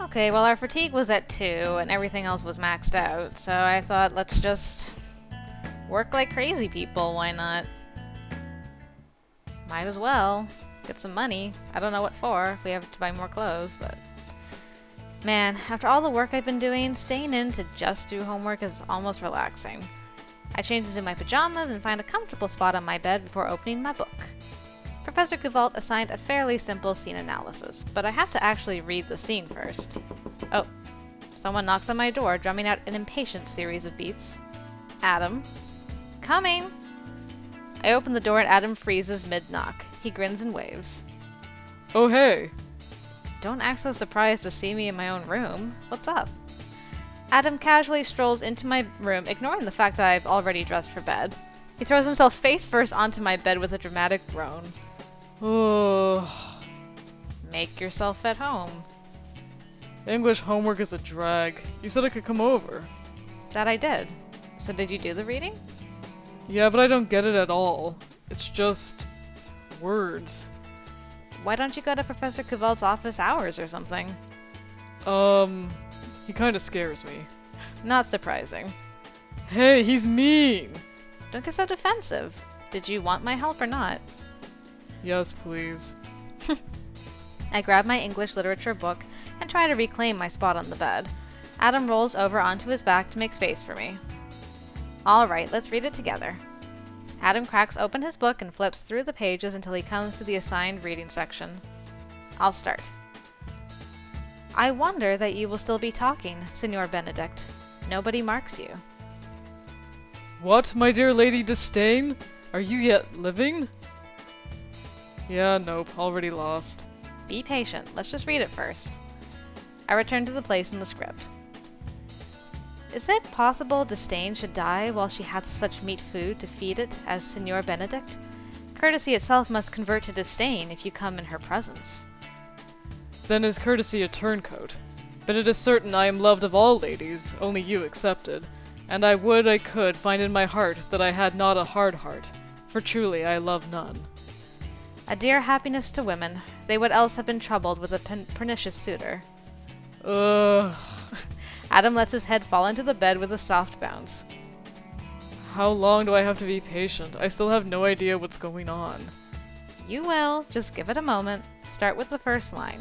Okay, well our fatigue was at 2 and everything else was maxed out, so I thought let's just work like crazy people, why not? Might as well. Get some money. I don't know what for, if we have to buy more clothes, but... Man, after all the work I've been doing, staying in to just do homework is almost relaxing. I change into my pajamas and find a comfortable spot on my bed before opening my book. Professor Kuvalt assigned a fairly simple scene analysis, but I have to actually read the scene first. Oh, someone knocks on my door, drumming out an impatient series of beats. Adam. Coming! I open the door and Adam freezes mid-knock. He grins and waves. Oh, hey! Don't act so surprised to see me in my own room. What's up? Adam casually strolls into my room, ignoring the fact that I've already dressed for bed. He throws himself face first onto my bed with a dramatic groan. Oh. Make yourself at home. English homework is a drag. You said I could come over. That I did. So did you do the reading? Yeah, but I don't get it at all. It's just... words. Why don't you go to Professor Kuvalt's office hours or something? He kinda scares me. Not surprising. Hey, he's mean! Don't get so defensive. Did you want my help or not? Yes, please. I grab my English literature book and try to reclaim my spot on the bed. Adam rolls over onto his back to make space for me. Alright, let's read it together. Adam cracks open his book and flips through the pages until he comes to the assigned reading section. I'll start. I wonder that you will still be talking, Signor Benedict. Nobody marks you. What, my dear Lady Disdain? Are you yet living? Yeah, nope, already lost. Be patient, let's just read it first. I return to the place in the script. Is it possible Disdain should die while she hath such meat food to feed it as Signor Benedict? Courtesy itself must convert to disdain if you come in her presence. Then is courtesy a turncoat? But it is certain I am loved of all ladies, only you excepted, and I would I could find in my heart that I had not a hard heart, for truly I love none. A dear happiness to women, they would else have been troubled with a pernicious suitor. Ugh. Adam lets his head fall into the bed with a soft bounce. How long do I have to be patient? I still have no idea what's going on. You will, just give it a moment. Start with the first line.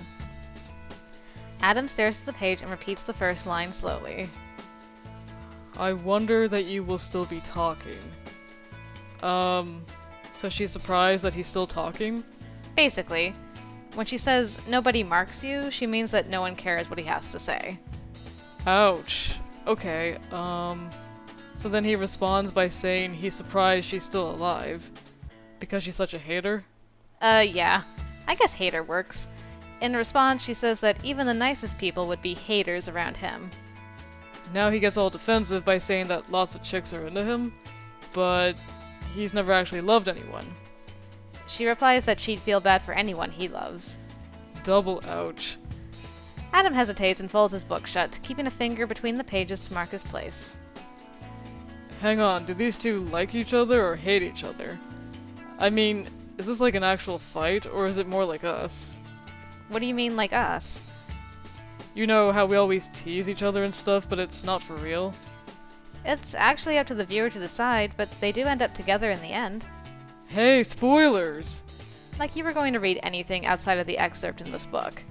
Adam stares at the page and repeats the first line slowly. I wonder that you will still be talking. So she's surprised that he's still talking? Basically, when she says nobody marks you, she means that no one cares what he has to say. Ouch. Okay, so then he responds by saying he's surprised she's still alive. Because she's such a hater? Yeah. I guess hater works. In response, she says that even the nicest people would be haters around him. Now he gets all defensive by saying that lots of chicks are into him, but he's never actually loved anyone. She replies that she'd feel bad for anyone he loves. Double ouch. Adam hesitates and folds his book shut, keeping a finger between the pages to mark his place. Hang on, do these two like each other or hate each other? I mean, is this like an actual fight, or is it more like us? What do you mean, like us? You know how we always tease each other and stuff, but it's not for real? It's actually up to the viewer to decide, but they do end up together in the end. Hey, spoilers! Like you were going to read anything outside of the excerpt in this book.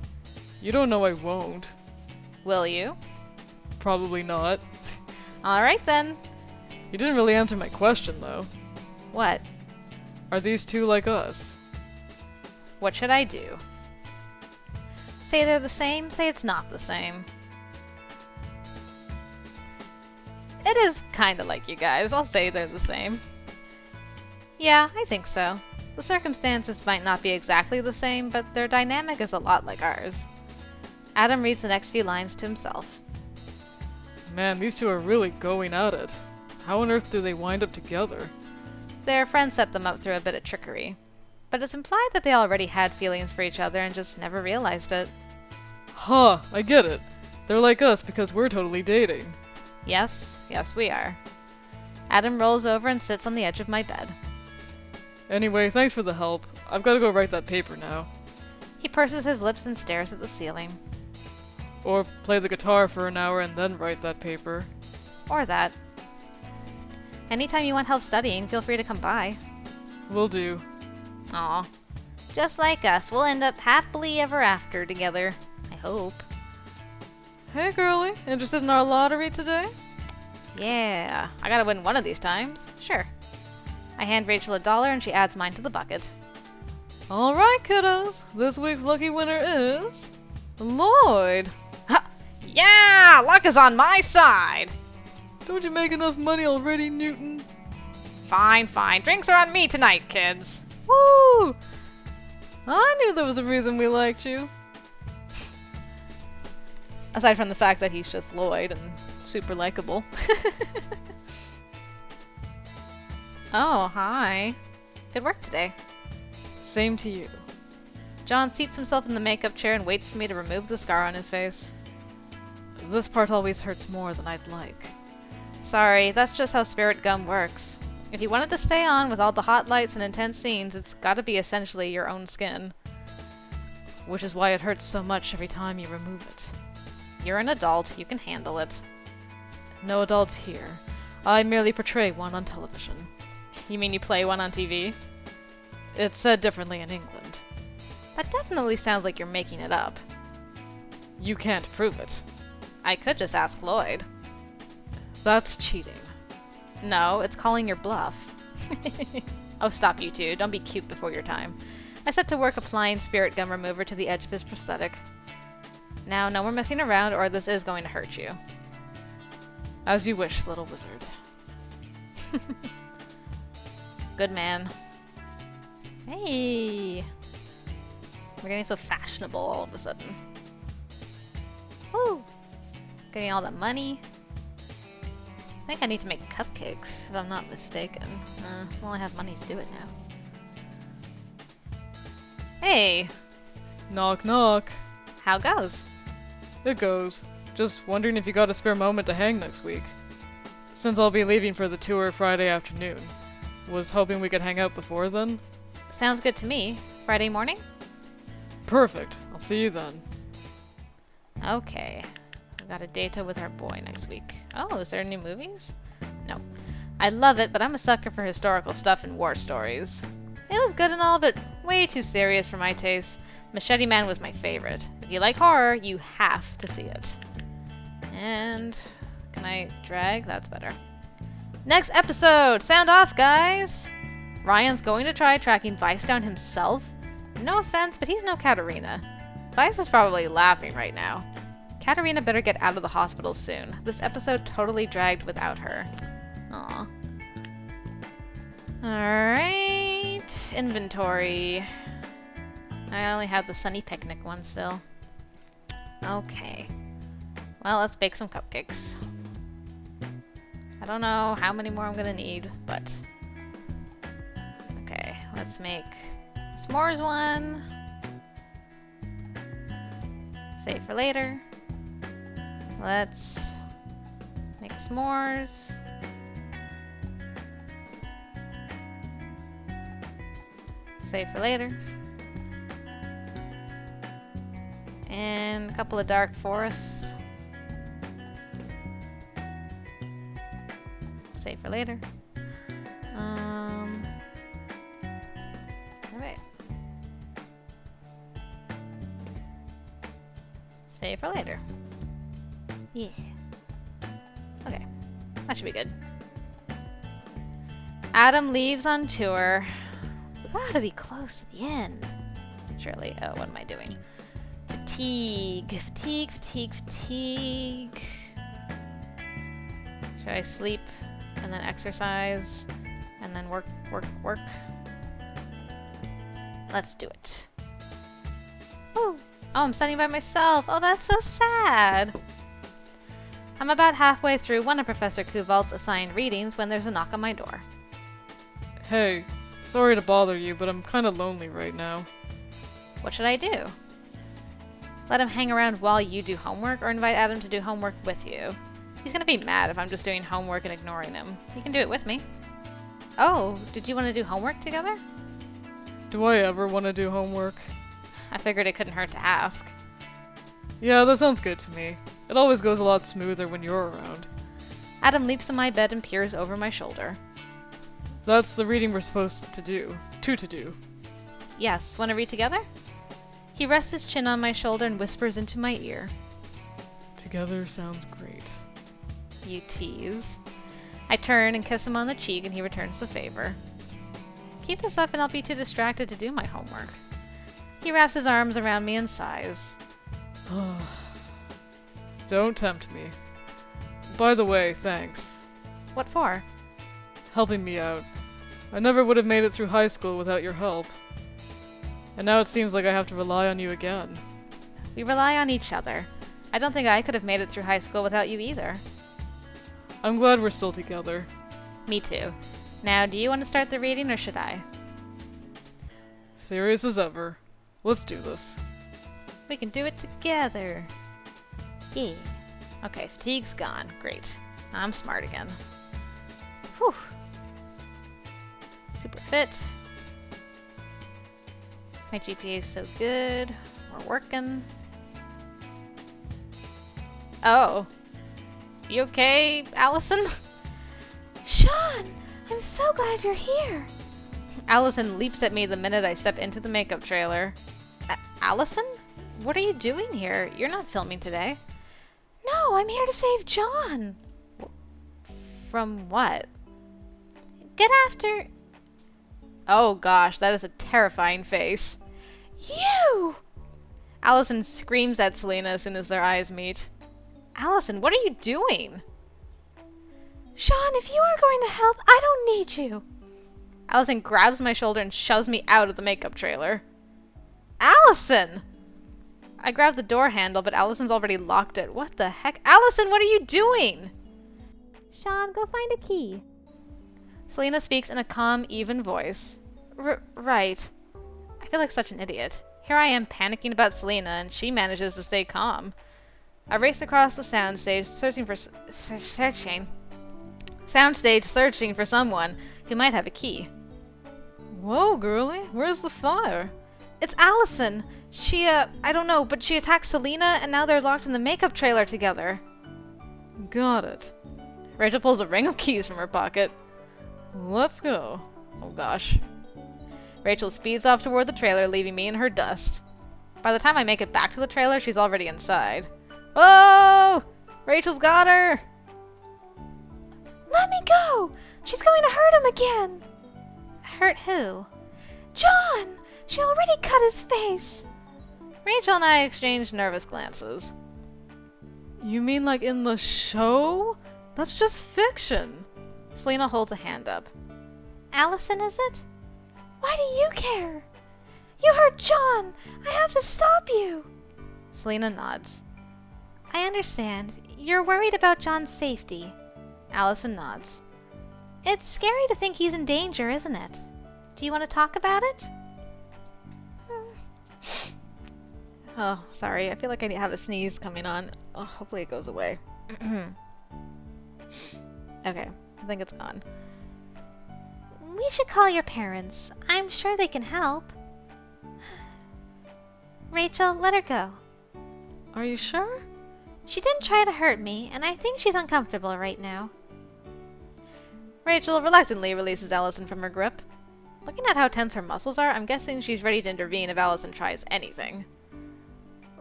You don't know I won't. Will you? Probably not. Alright then. You didn't really answer my question, though. What? Are these two like us? What should I do? Say they're the same, say it's not the same. It is kinda like you guys, I'll say they're the same. Yeah, I think so. The circumstances might not be exactly the same, but their dynamic is a lot like ours. Adam reads the next few lines to himself. Man, these two are really going at it. How on earth do they wind up together? Their friend set them up through a bit of trickery. But it's implied that they already had feelings for each other and just never realized it. Huh, I get it. They're like us because we're totally dating. Yes, we are. Adam rolls over and sits on the edge of my bed. Anyway, thanks for the help. I've got to go write that paper now. He purses his lips and stares at the ceiling. Or play the guitar for an hour and then write that paper. Or that. Anytime you want help studying, feel free to come by. Will do. Aw. Just like us, we'll end up happily ever after together. I hope. Hey girlie, interested in our lottery today? Yeah, I gotta win one of these times. Sure. I hand Rachel $1 and she adds mine to the bucket. Alright kiddos, this week's lucky winner is... Lloyd! Ha! Yeah! Luck is on my side! Don't you make enough money already, Newton? Fine, fine. Drinks are on me tonight, kids. Woo! I knew there was a reason we liked you. Aside from the fact that he's just Lloyd and super likable. Oh, hi. Good work today. Same to you. John seats himself in the makeup chair and waits for me to remove the scar on his face. This part always hurts more than I'd like. Sorry, that's just how spirit gum works. If you want it to stay on with all the hot lights and intense scenes, it's gotta be essentially your own skin. Which is why it hurts so much every time you remove it. You're an adult, you can handle it. No adults here. I merely portray one on television. You mean you play one on TV? It's said differently in England. That definitely sounds like you're making it up. You can't prove it. I could just ask Lloyd. That's cheating. No, it's calling your bluff. Oh, stop you two. Don't be cute before your time. I set to work applying spirit gum remover to the edge of his prosthetic. Now, no more messing around or this is going to hurt you. As you wish, little wizard. Good man. Hey! We're getting so fashionable all of a sudden. Woo! Getting all that money. I think I need to make cupcakes, if I'm not mistaken. Well, I have money to do it now. Hey! Knock knock. How goes? It goes. Just wondering if you got a spare moment to hang next week. Since I'll be leaving for the tour Friday afternoon. Was hoping we could hang out before then. Sounds good to me. Friday morning? Perfect. I'll see you then. Okay. We got a date with our boy next week. Oh, is there any movies? No. I love it, but I'm a sucker for historical stuff and war stories. It was good and all, but way too serious for my taste. Machete Man was my favorite. If you like horror, you have to see it. And... can I drag? That's better. Next episode! Sound off, guys! Ryan's going to try tracking Vice down himself. No offense, but he's no Katarina. Vice is probably laughing right now. Katarina better get out of the hospital soon. This episode totally dragged without her. Aw. Alright. Inventory. I only have the Sunny Picnic one still. Okay. Well, let's bake some cupcakes. I don't know how many more I'm gonna need, but... okay, let's make s'mores one. Save for later. Let's make s'mores. Save for later. And a couple of dark forests. Save for later. Alright. Save for later. Yeah. Okay. That should be good. Adam leaves on tour. We gotta be close to the end. Surely. Oh, what am I doing? Fatigue. Fatigue, fatigue, fatigue. Should I sleep and then exercise and then work, work, work? Let's do it. Woo! Oh, I'm studying by myself. Oh, that's so sad. I'm about halfway through one of Professor Kuvalt's assigned readings when there's a knock on my door. Hey, sorry to bother you, but I'm kinda lonely right now. What should I do? Let him hang around while you do homework, or invite Adam to do homework with you? He's gonna be mad if I'm just doing homework and ignoring him. You can do it with me. Oh, did you want to do homework together? Do I ever want to do homework? I figured it couldn't hurt to ask. Yeah, that sounds good to me. It always goes a lot smoother when you're around. Adam leaps to my bed and peers over my shoulder. That's the reading we're supposed to do. To do. Yes, want to read together? He rests his chin on my shoulder and whispers into my ear. Together sounds great. You tease. I turn and kiss him on the cheek and he returns the favor. Keep this up and I'll be too distracted to do my homework. He wraps his arms around me and sighs. Don't tempt me. By the way, thanks. What for? Helping me out. I never would have made it through high school without your help. And now it seems like I have to rely on you again. We rely on each other. I don't think I could have made it through high school without you either. I'm glad we're still together. Me too. Now, do you want to start the reading or should I? Serious as ever. Let's do this. We can do it together. Yeah. Okay, fatigue's gone. Great. I'm smart again. Whew. Super fit. My GPA is so good. We're working. Oh. You okay, Allison? Sean, I'm so glad you're here. Allison leaps at me the minute I step into the makeup trailer. Allison? What are you doing here? You're not filming today. No, I'm here to save John. From what? Get after... Oh gosh, that is a terrifying face. You! Allison screams at Selena as soon as their eyes meet. Allison, what are you doing? Sean, if you are going to help, I don't need you. Allison grabs my shoulder and shoves me out of the makeup trailer. Allison! I grab the door handle, but Allison's already locked it. What the heck? Allison, what are you doing? Sean, go find a key. Selena speaks in a calm, even voice. Right. I feel like such an idiot. Here I am panicking about Selena, and she manages to stay calm. I race across the soundstage, searching for someone who might have a key. Whoa, girlie, where's the fire? It's Allison. She, I don't know, but she attacked Selena, and now they're locked in the makeup trailer together. Got it. Rachel pulls a ring of keys from her pocket. Let's go. Oh gosh. Rachel speeds off toward the trailer, leaving me in her dust. By the time I make it back to the trailer, she's already inside. Oh! Rachel's got her! Let me go! She's going to hurt him again! Hurt who? John! She already cut his face! Rachel and I exchanged nervous glances. You mean like in the show? That's just fiction. Selena holds a hand up. Allison, is it? Why do you care? You hurt John! I have to stop you! Selena nods. I understand. You're worried about John's safety. Allison nods. It's scary to think he's in danger, isn't it? Do you want to talk about it? Oh, sorry. I feel like I have a sneeze coming on. Oh, hopefully it goes away. Okay, I think it's gone. We should call your parents. I'm sure they can help. Rachel, let her go. Are you sure? She didn't try to hurt me, and I think she's uncomfortable right now. Rachel reluctantly releases Allison from her grip. Looking at how tense her muscles are, I'm guessing she's ready to intervene if Allison tries anything.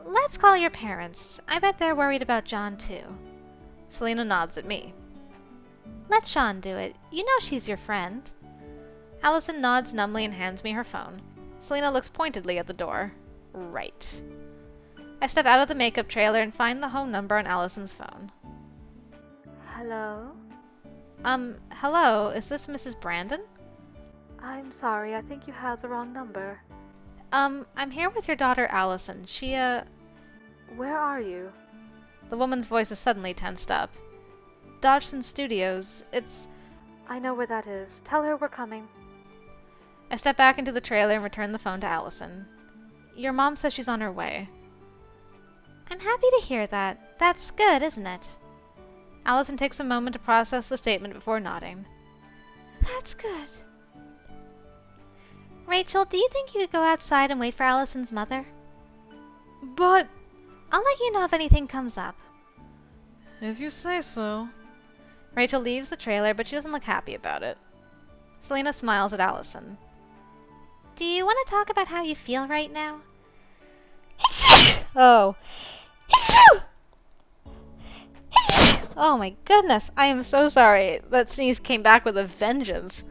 Let's call your parents. I bet they're worried about John too. Selena nods at me. Let Sean do it. You know she's your friend. Allison nods numbly and hands me her phone. Selena looks pointedly at the door. Right. I step out of the makeup trailer and find the home number on Allison's phone. Hello? Hello, is this Mrs. Brandon? I'm sorry, I think you have the wrong number. I'm here with your daughter Allison. She, Where are you? The woman's voice is suddenly tensed up. Dodgson Studios, it's... I know where that is. Tell her we're coming. I step back into the trailer and return the phone to Allison. Your mom says she's on her way. I'm happy to hear that. That's good, isn't it? Allison takes a moment to process the statement before nodding. That's good. Rachel, do you think you could go outside and wait for Allison's mother? But... I'll let you know if anything comes up. If you say so. Rachel leaves the trailer, but she doesn't look happy about it. Selena smiles at Allison. Do you want to talk about how you feel right now? Oh. Oh my goodness, I am so sorry. That sneeze came back with a vengeance.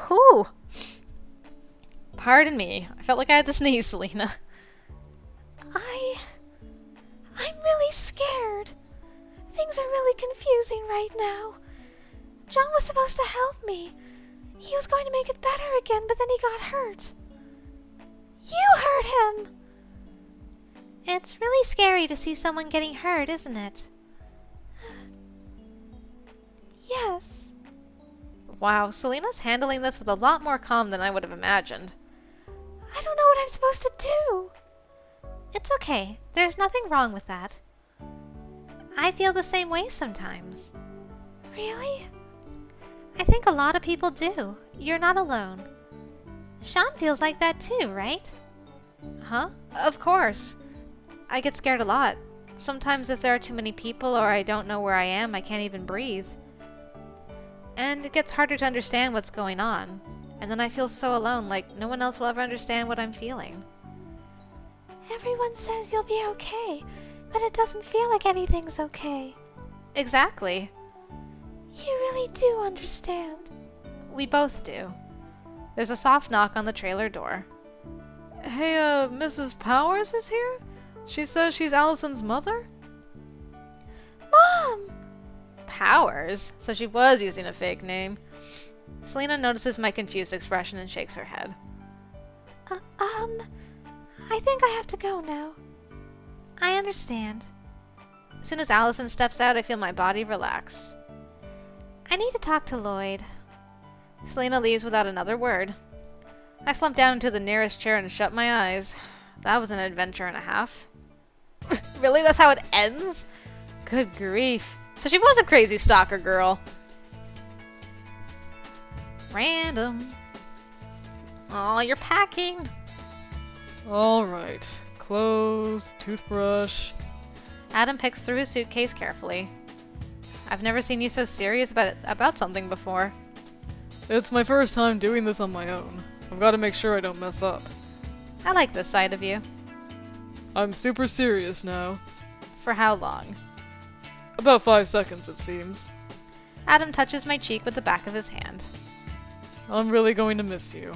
Whew. Pardon me. I felt like I had to sneeze, Selena. I'm really scared. Things are really confusing right now. John was supposed to help me. He was going to make it better again, but then he got hurt. You hurt him! It's really scary to see someone getting hurt, isn't it? Yes. Wow, Selena's handling this with a lot more calm than I would have imagined. I don't know what I'm supposed to do. It's okay. There's nothing wrong with that. I feel the same way sometimes. Really? I think a lot of people do. You're not alone. Sean feels like that too, right? Huh? Of course. I get scared a lot. Sometimes if there are too many people or I don't know where I am, I can't even breathe. And it gets harder to understand what's going on. And then I feel so alone, like no one else will ever understand what I'm feeling. Everyone says you'll be okay, but it doesn't feel like anything's okay. Exactly. You really do understand. We both do. There's a soft knock on the trailer door. Hey, Mrs. Powers is here? She says she's Allison's mother? Mom! Powers? So she was using a fake name. Selena notices my confused expression and shakes her head. I think I have to go now. I understand. As soon as Allison steps out, I feel my body relax. I need to talk to Lloyd. Selena leaves without another word. I slump down into the nearest chair and shut my eyes. That was an adventure and a half. Really? That's how it ends? Good grief. So she was a crazy stalker girl. Random. Aw, you're packing. Alright. Clothes, toothbrush. Adam picks through his suitcase carefully. I've never seen you so serious about something before. It's my first time doing this on my own. I've got to make sure I don't mess up. I like this side of you. I'm super serious now. For how long? About 5 seconds, it seems. Adam touches my cheek with the back of his hand. I'm really going to miss you.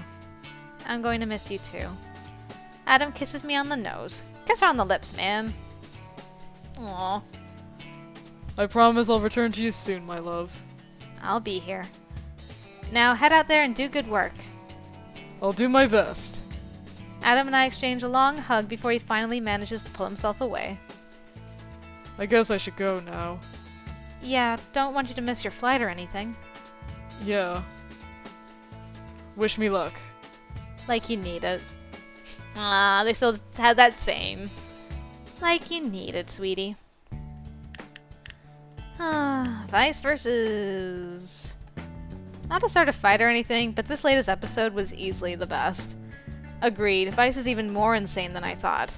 I'm going to miss you too. Adam kisses me on the nose. Kiss her on the lips, man. Aww. I promise I'll return to you soon, my love. I'll be here. Now head out there and do good work. I'll do my best. Adam and I exchange a long hug before he finally manages to pull himself away. I guess I should go now. Yeah, don't want you to miss your flight or anything. Yeah. Wish me luck. Like you need it. Ah, they still had that same. Like you need it, sweetie. Vice versus... Not to start a fight or anything, but this latest episode was easily the best. Agreed, Vice is even more insane than I thought.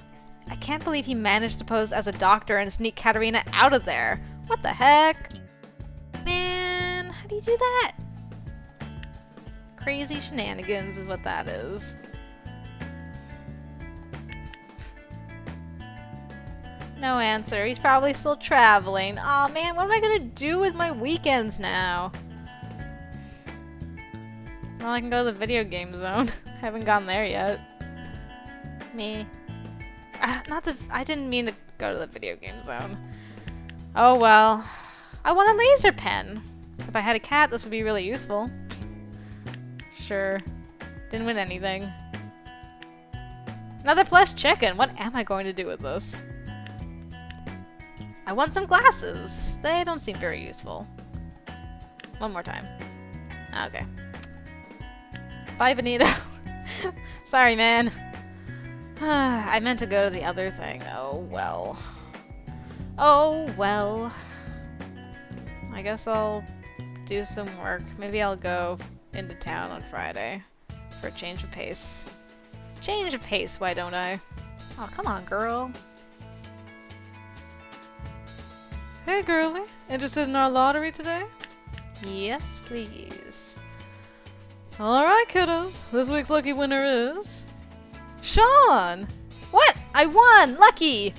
I can't believe he managed to pose as a doctor and sneak Katerina out of there. What the heck? Man, how do you do that? Crazy shenanigans is what that is. No answer. He's probably still traveling. Aw, man, what am I gonna do with my weekends now? Well, I can go to the video game zone. I haven't gone there yet. Me. I didn't mean to go to the video game zone. Oh well. I want a laser pen. If I had a cat, this would be really useful. Sure. Didn't win anything. Another plush chicken. What am I going to do with this? I want some glasses. They don't seem very useful. One more time. Okay. Bye, Benito. Sorry, man. I meant to go to the other thing. Oh, well. Oh, well. I guess I'll do some work. Maybe I'll go into town on Friday for a change of pace. Change of pace, why don't I? Oh, come on, girl. Hey, girlie. Interested in our lottery today? Yes, please. Alright, kiddos. This week's lucky winner is... Sian! What? I won! Lucky!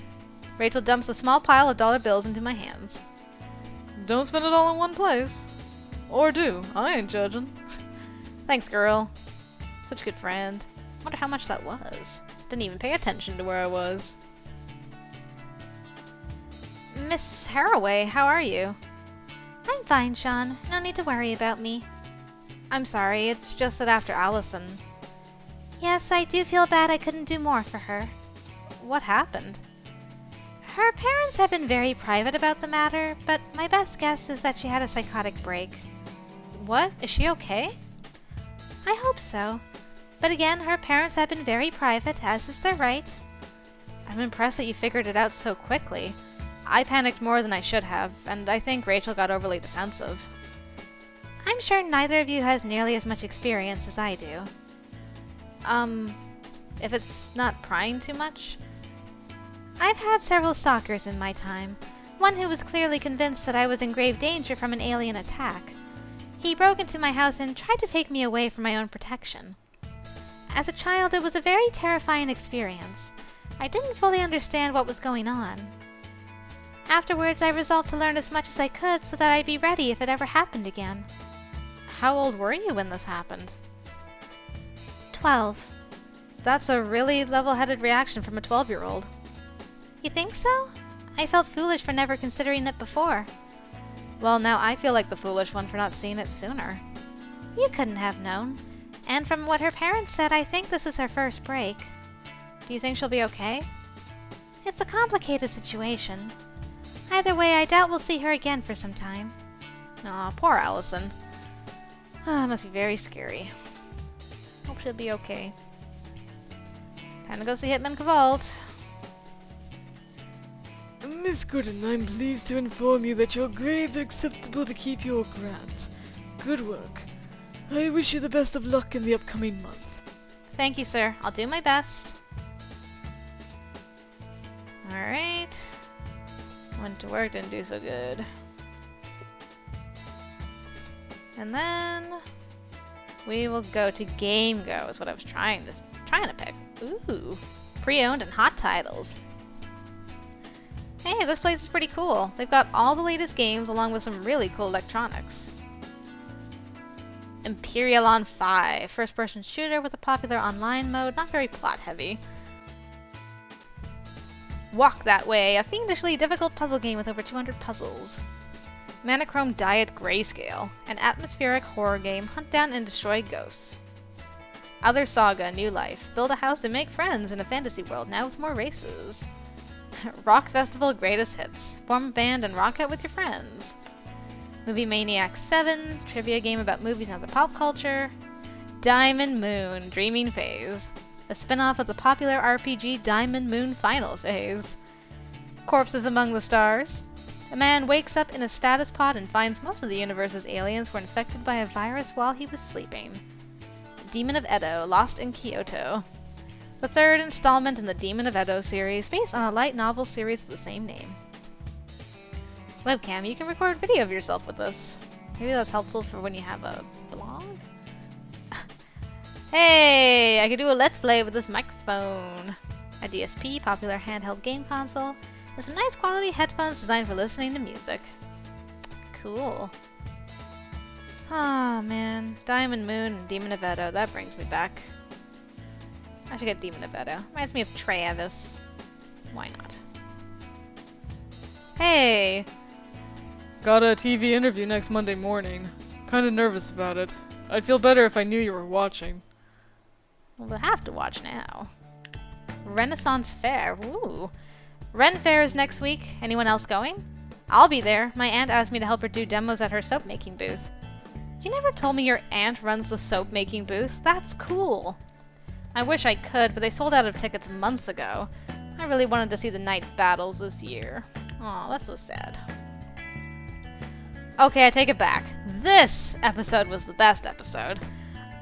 Rachel dumps a small pile of dollar bills into my hands. Don't spend it all in one place. Or do. I ain't judging. Thanks, girl. Such a good friend. Wonder how much that was. Didn't even pay attention to where I was. Miss Haraway, how are you? I'm fine, Sean. No need to worry about me. I'm sorry, it's just that after Allison... Yes, I do feel bad I couldn't do more for her. What happened? Her parents have been very private about the matter, but my best guess is that she had a psychotic break. What? Is she okay? I hope so. But again, her parents have been very private, as is their right. I'm impressed that you figured it out so quickly. I panicked more than I should have, and I think Rachel got overly defensive. I'm sure neither of you has nearly as much experience as I do. If it's not prying too much? I've had several stalkers in my time. One who was clearly convinced that I was in grave danger from an alien attack. He broke into my house and tried to take me away for my own protection. As a child, it was a very terrifying experience. I didn't fully understand what was going on. Afterwards, I resolved to learn as much as I could so that I'd be ready if it ever happened again. How old were you when this happened? 12. That's a really level-headed reaction from a 12-year-old. You think so? I felt foolish for never considering it before. Well, now I feel like the foolish one for not seeing it sooner. You couldn't have known. And from what her parents said, I think this is her first break. Do you think she'll be okay? It's a complicated situation. Either way, I doubt we'll see her again for some time. Aw, poor Allison. Must be very scary. Hope she'll be okay. Time to go see Hitman Cavalt. Miss Gooden, I'm pleased to inform you that your grades are acceptable to keep your grant. Good work. I wish you the best of luck in the upcoming month. Thank you, sir. I'll do my best. Alright. Went to work, didn't do so good. And then we will go to Game Go, is what I was trying to pick. Ooh. Pre-owned and hot titles. Hey, this place is pretty cool. They've got all the latest games along with some really cool electronics. Imperialon 5, first-person shooter with a popular online mode, not very plot-heavy. Walk That Way, a fiendishly difficult puzzle game with over 200 puzzles. Monochrome Diet Grayscale, an atmospheric horror game, hunt down and destroy ghosts. Other Saga, New Life, build a house and make friends in a fantasy world, now with more races. Rock Festival Greatest Hits, form a band and rock out with your friends. Movie Maniac 7, trivia game about movies and other pop culture. Diamond Moon, Dreaming Phase, a spin-off of the popular RPG Diamond Moon Final Phase. Corpses Among the Stars. A man wakes up in a status pod and finds most of the universe's aliens were infected by a virus while he was sleeping. Demon of Edo, Lost in Kyoto. The third installment in the Demon of Edo series, based on a light novel series of the same name. Webcam, you can record video of yourself with this. Maybe that's helpful for when you have a blog? Hey, I could do a let's play with this microphone. A DSP, popular handheld game console, and some nice quality headphones designed for listening to music. Cool. Oh man, Diamond Moon and Demon of Edo, that brings me back. I should get Demon of Edo. Reminds me of Travis. Why not? Hey! Got a TV interview next Monday morning. Kinda nervous about it. I'd feel better if I knew you were watching. Well, we'll have to watch now. Renaissance Fair. Ooh. Ren Fair is next week. Anyone else going? I'll be there. My aunt asked me to help her do demos at her soap making booth. You never told me your aunt runs the soap making booth. That's cool. I wish I could, but they sold out of tickets months ago. I really wanted to see the night battles this year. Aw, that's so sad. Okay, I take it back. This episode was the best episode.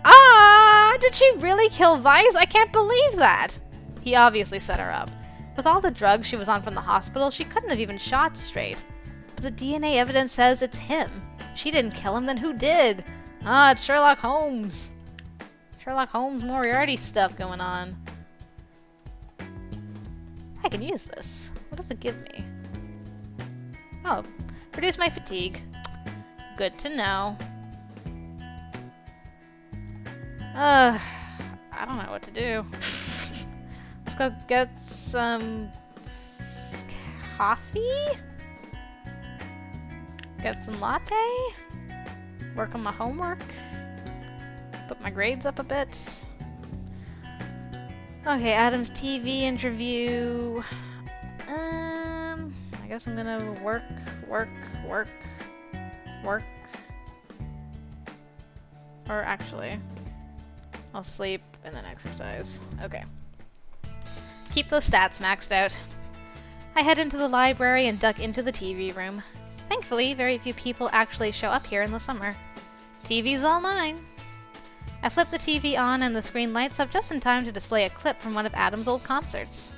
Ah! Did she really kill Vice? I can't believe that! He obviously set her up. With all the drugs she was on from the hospital, she couldn't have even shot straight. But the DNA evidence says it's him. She didn't kill him, then who did? Ah, it's Sherlock Holmes. Sherlock Holmes Moriarty stuff going on. I can use this. What does it give me? Oh, reduce my fatigue. Good to know. I don't know what to do. Let's go get some coffee? Get some latte? Work on my homework? Put my grades up a bit? Okay, Adam's TV interview. I guess I'm gonna work. Or actually, I'll sleep and then exercise. Okay. Keep those stats maxed out. I head into the library and duck into the TV room. Thankfully, very few people actually show up here in the summer. TV's all mine. I flip the TV on and the screen lights up just in time to display a clip from one of Adam's old concerts.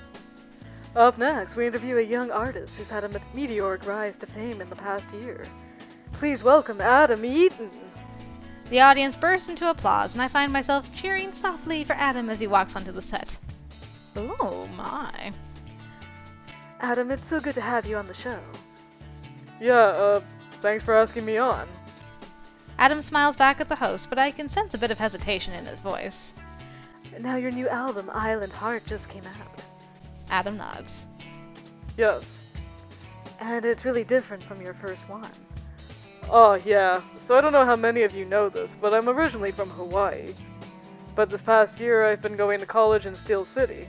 Up next, we interview a young artist who's had a meteoric rise to fame in the past year. Please welcome Adam Eaton. The audience bursts into applause, and I find myself cheering softly for Adam as he walks onto the set. Oh my. Adam, it's so good to have you on the show. Yeah, thanks for asking me on. Adam smiles back at the host, but I can sense a bit of hesitation in his voice. Now your new album, Island Heart, just came out. Adam nods. Yes. And it's really different from your first one. Oh, yeah. So I don't know how many of you know this, but I'm originally from Hawaii. But this past year, I've been going to college in Steel City.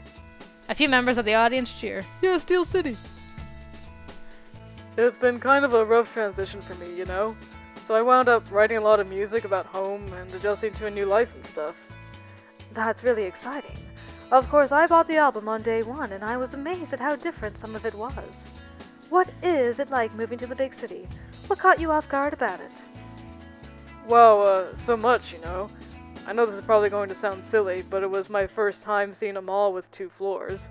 A few members of the audience cheer. Yeah, Steel City. It's been kind of a rough transition for me, you know? So I wound up writing a lot of music about home and adjusting to a new life and stuff. That's really exciting. Of course, I bought the album on day one, and I was amazed at how different some of it was. What is it like moving to the big city? What caught you off guard about it? Well, so much, you know. I know this is probably going to sound silly, but it was my first time seeing a mall with 2 floors.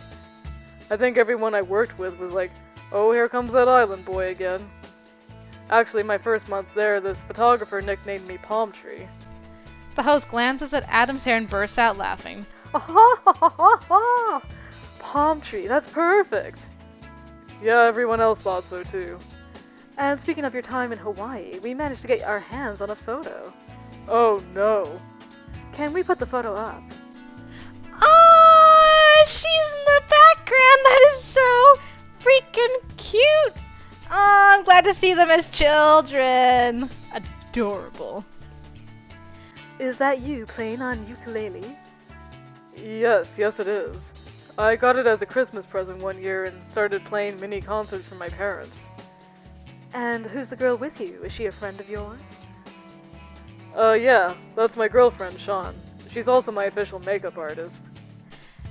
I think everyone I worked with was like, oh, here comes that island boy again. Actually, my first month there, this photographer nicknamed me Palm Tree. The host glances at Adam's hair and bursts out laughing. Palm Tree, that's perfect! Yeah, everyone else thought so too. And speaking of your time in Hawaii, we managed to get our hands on a photo. Oh no. Can we put the photo up? Oh, she's in the background. That is so freaking cute. Oh, I'm glad to see them as children. Adorable. Is that you playing on ukulele? Yes it is. I got it as a Christmas present one year and started playing mini concerts for my parents. And who's the girl with you? Is she a friend of yours? Yeah, that's my girlfriend, Sian. She's also my official makeup artist.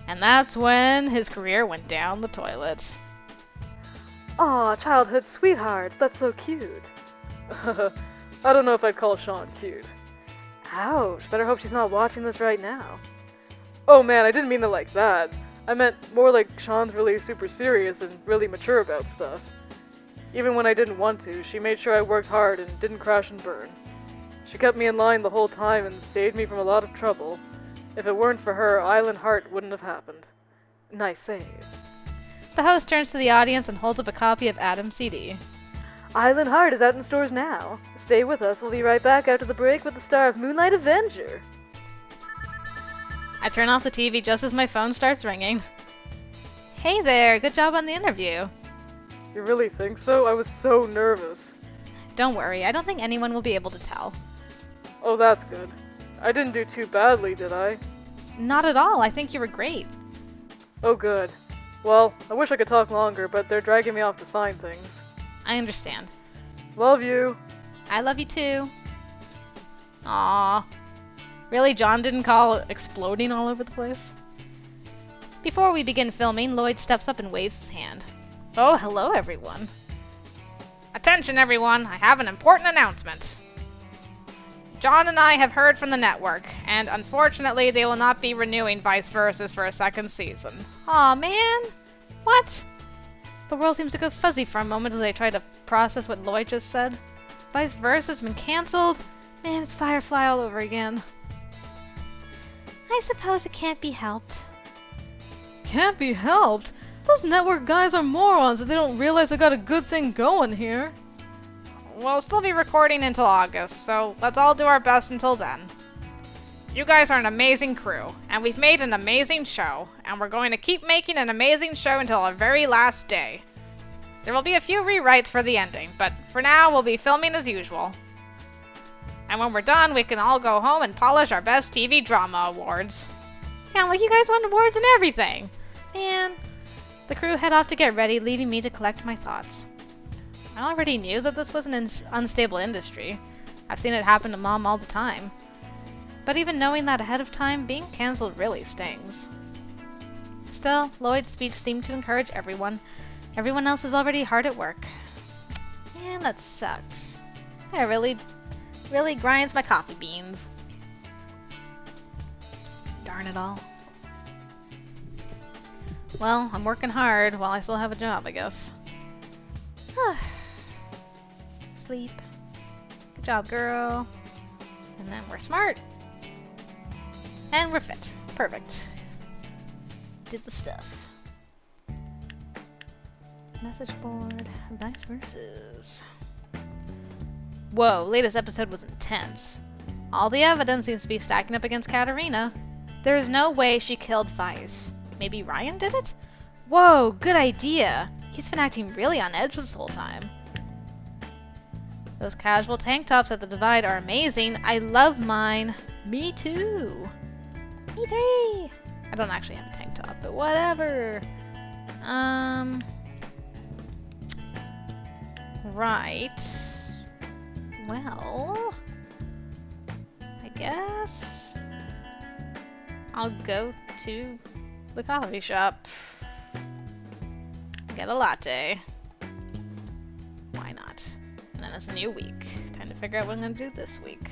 And that's when his career went down the toilet. Aw, childhood sweethearts, that's so cute. I don't know if I'd call Sian cute. Ouch, better hope she's not watching this right now. Oh man, I didn't mean it like that. I meant more like Sian's really super serious and really mature about stuff. Even when I didn't want to, she made sure I worked hard and didn't crash and burn. She kept me in line the whole time and saved me from a lot of trouble. If it weren't for her, Island Heart wouldn't have happened. Nice save. The host turns to the audience and holds up a copy of Adam's CD. Island Heart is out in stores now. Stay with us, we'll be right back after the break with the star of Moonlight Avenger. I turn off the TV just as my phone starts ringing. Hey there, good job on the interview. You really think so? I was so nervous. Don't worry, I don't think anyone will be able to tell. Oh, that's good. I didn't do too badly, did I? Not at all, I think you were great. Oh, good. Well, I wish I could talk longer, but they're dragging me off to sign things. I understand. Love you. I love you too. Aww. Really, John didn't call exploding all over the place? Before we begin filming, Lloyd steps up and waves his hand. Oh, hello everyone. Attention everyone, I have an important announcement. John and I have heard from the network, and unfortunately they will not be renewing Vice Versus for a second season. Aw, man. What? The world seems to go fuzzy for a moment as I try to process what Lloyd just said. Vice versa's been cancelled. Man, it's Firefly all over again. I suppose it can't be helped. Can't be helped. Those network guys are morons that they don't realize they got a good thing going here. We'll still be recording until August, so let's all do our best until then. You guys are an amazing crew, and we've made an amazing show, and we're going to keep making an amazing show until our very last day. There will be a few rewrites for the ending, but for now we'll be filming as usual. And when we're done, we can all go home and polish our best TV drama awards. Yeah, like you guys won awards and everything. Man. The crew head off to get ready, leaving me to collect my thoughts. I already knew that this was an unstable industry. I've seen it happen to Mom all the time. But even knowing that ahead of time, being cancelled really stings. Still, Lloyd's speech seemed to encourage everyone. Everyone else is already hard at work. Man, that sucks. It really grinds my coffee beans. Darn it all. Well, I'm working hard while I still have a job, I guess. Sleep. Good job, girl. And then we're smart. And we're fit. Perfect. Did the stuff. Message board. Vice versa. Whoa, latest episode was intense. All the evidence seems to be stacking up against Katarina. There is no way she killed Vice. Maybe Ryan did it? Whoa, good idea. He's been acting really on edge this whole time. Those casual tank tops at the Divide are amazing. I love mine. Me too. Me three. I don't actually have a tank top, but whatever. Right. Well, I guess I'll go to the coffee shop. Get a latte. Why not? And then it's a new week. Time to figure out what I'm gonna do this week.